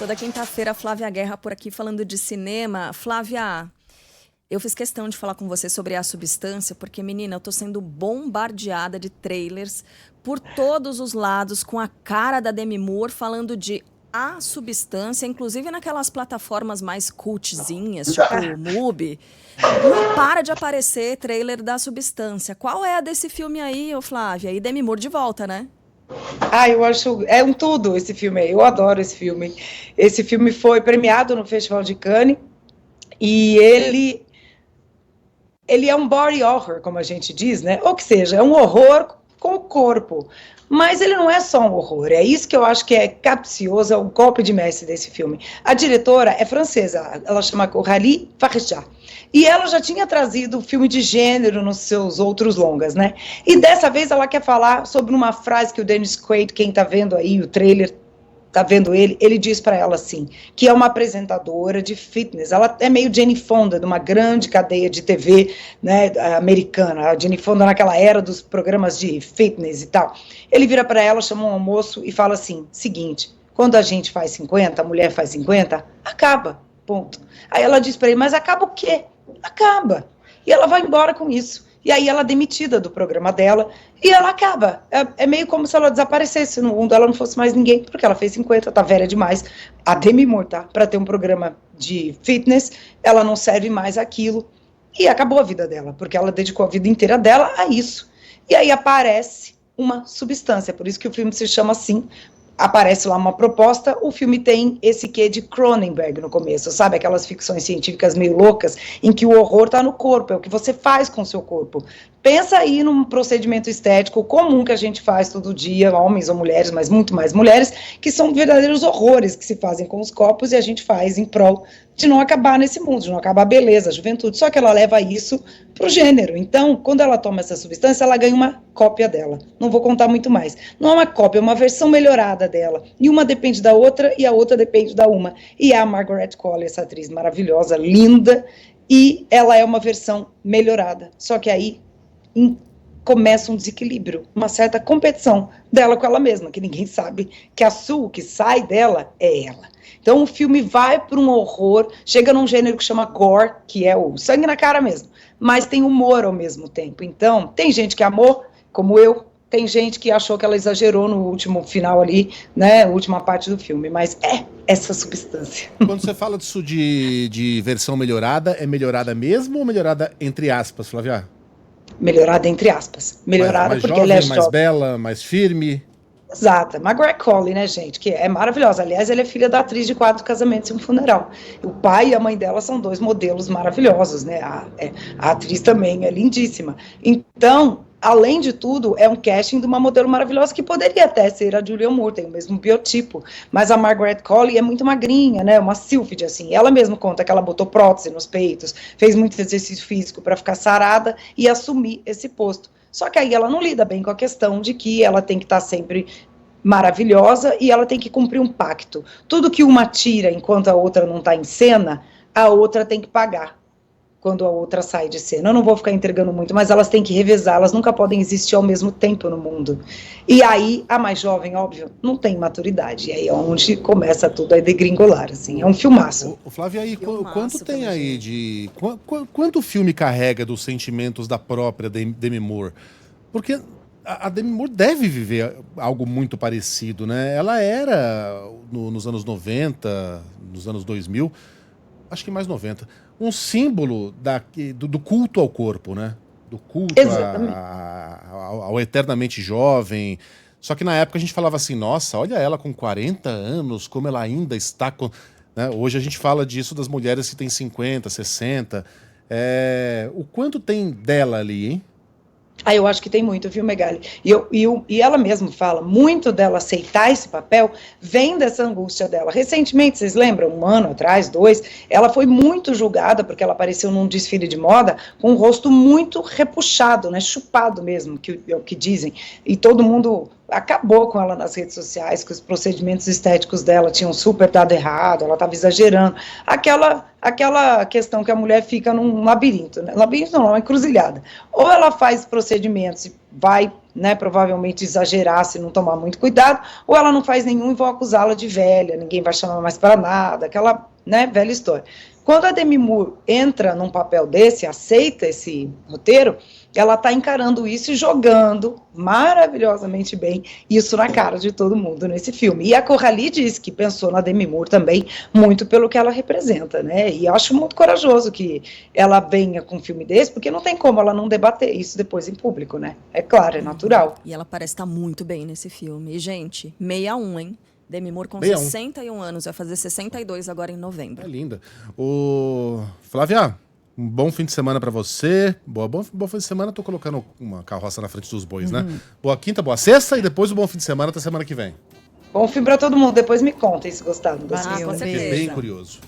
Toda quinta-feira, Flávia Guerra por aqui falando de cinema. Flávia, eu fiz questão de falar com você sobre A Substância, porque, menina, eu tô sendo bombardeada de trailers por todos os lados, com a cara da Demi Moore, falando de A Substância, inclusive naquelas plataformas mais cultzinhas, tipo o MUBI. Não para de aparecer trailer da Substância. Qual é a desse filme aí, ô Flávia? E Demi Moore de volta, né? Eu acho, é um tudo esse filme aí, eu adoro esse filme. Esse filme foi premiado no Festival de Cannes e ele é um body horror, como a gente diz, né? Ou que seja, é um horror com o corpo. Mas ele não é só um horror, é isso que eu acho que é capcioso, é o golpe de mestre desse filme. A diretora é francesa, ela chama Coralie Fargeat. E ela já tinha trazido filme de gênero nos seus outros longas, né? E dessa vez ela quer falar sobre uma frase que o Dennis Quaid, quem tá vendo aí o trailer, tá vendo ele diz para ela assim, que é uma apresentadora de fitness, ela é meio Jane Fonda, de uma grande cadeia de TV, né, americana, a Jane Fonda naquela era dos programas de fitness e tal. Ele vira para ela, chama um almoço e fala assim, seguinte, quando a gente faz 50, a mulher faz 50, acaba, ponto. Aí ela diz para ele, mas acaba o quê? Acaba. E ela vai embora com isso. E aí ela é demitida do programa dela e ela acaba. É meio como se ela desaparecesse no mundo, ela não fosse mais ninguém, porque ela fez 50, tá velha demais. A Demi Moore, tá? Para ter um programa de fitness, ela não serve mais aquilo. E acabou a vida dela, porque ela dedicou a vida inteira dela a isso. E aí aparece uma substância, por isso que o filme se chama assim. Aparece lá uma proposta, o filme tem esse quê de Cronenberg no começo, sabe? Aquelas ficções científicas meio loucas, em que o horror está no corpo, é o que você faz com o seu corpo. Pensa aí num procedimento estético comum que a gente faz todo dia, homens ou mulheres, mas muito mais mulheres, que são verdadeiros horrores que se fazem com os corpos e a gente faz em prol de não acabar nesse mundo, de não acabar a beleza, a juventude. Só que ela leva isso pro gênero. Então, quando ela toma essa substância, ela ganha uma cópia dela. Não vou contar muito mais. Não é uma cópia, é uma versão melhorada dela. E uma depende da outra e a outra depende da uma. E a Margaret Qualley, essa atriz maravilhosa, linda, e ela é uma versão melhorada. Só que aí começa um desequilíbrio, uma certa competição dela com ela mesma, que ninguém sabe que a Sue, que sai dela, é ela. Então o filme vai para um horror, chega num gênero que chama gore, que é o sangue na cara mesmo, mas tem humor ao mesmo tempo. Então tem gente que amou, como eu, tem gente que achou que ela exagerou no último final ali, né, última parte do filme, mas é essa substância. Quando você fala disso de versão melhorada, é melhorada mesmo ou melhorada entre aspas, Flávia? Melhorada entre aspas. Melhorada mais porque jovem, ela é mais jovem. bela, mais firme. Exata. Margaret Qualley, né, gente, que é maravilhosa. Aliás, ela é filha da atriz de 4 Casamentos e um Funeral. O pai e a mãe dela são 2 modelos maravilhosos, né? A atriz também é lindíssima. Então, além de tudo, é um casting de uma modelo maravilhosa que poderia até ser a Julianne Moore, tem o mesmo biotipo. Mas a Margaret Qualley é muito magrinha, né? Uma sílfide, assim. Ela mesma conta que ela botou prótese nos peitos, fez muito exercício físico para ficar sarada e assumir esse posto. Só que aí ela não lida bem com a questão de que ela tem que estar sempre maravilhosa e ela tem que cumprir um pacto. Tudo que uma tira enquanto a outra não está em cena, a outra tem que pagar quando a outra sai de cena. Eu não vou ficar entregando muito, mas elas têm que revezar, elas nunca podem existir ao mesmo tempo no mundo. E aí, a mais jovem, óbvio, não tem maturidade. E aí é onde começa tudo a degringolar, assim. É um filmaço. O Flávio, aí, quanto tem aí de... Quanto o filme carrega dos sentimentos da própria Demi Moore? Porque a Demi Moore deve viver algo muito parecido, né? Ela era, nos anos 90, nos anos 2000, acho que mais 90, um símbolo do culto ao corpo, né? Do culto ao eternamente jovem. Só que na época a gente falava assim, nossa, olha ela com 40 anos, como ela ainda está... Né? Hoje a gente fala disso das mulheres que têm 50, 60. O quanto tem dela ali, hein? Eu acho que tem muito, viu, Megali? E ela mesma fala, muito dela aceitar esse papel vem dessa angústia dela. Recentemente, vocês lembram, 1 ano atrás, 2, ela foi muito julgada porque ela apareceu num desfile de moda com um rosto muito repuxado, né, chupado mesmo, que é o que dizem. E todo mundo acabou com ela nas redes sociais, que os procedimentos estéticos dela tinham super dado errado, ela estava exagerando. Aquela questão que a mulher fica num labirinto, né? Labirinto não, é uma encruzilhada. Ou ela faz procedimentos e vai, né, provavelmente exagerar se não tomar muito cuidado, ou ela não faz nenhum e vão acusá-la de velha, ninguém vai chamar mais para nada, aquela, né, velha história. Quando a Demi Moore entra num papel desse, aceita esse roteiro, ela está encarando isso e jogando maravilhosamente bem isso na cara de todo mundo nesse filme. E a Coralie diz que pensou na Demi Moore também muito pelo que ela representa, né? E eu acho muito corajoso que ela venha com um filme desse, porque não tem como ela não debater isso depois em público, né? É claro, é natural. E ela parece estar muito bem nesse filme. E, gente, 61, hein? Demi Moore com 61. 61 anos, vai fazer 62 agora em novembro. É linda. Flávia, um bom fim de semana pra você. Bom fim de semana, tô colocando uma carroça na frente dos bois, né? Boa quinta, boa sexta e depois o bom fim de semana até semana que vem. Bom filme para todo mundo, depois me contem se gostaram. Com certeza. Fiquei bem curioso.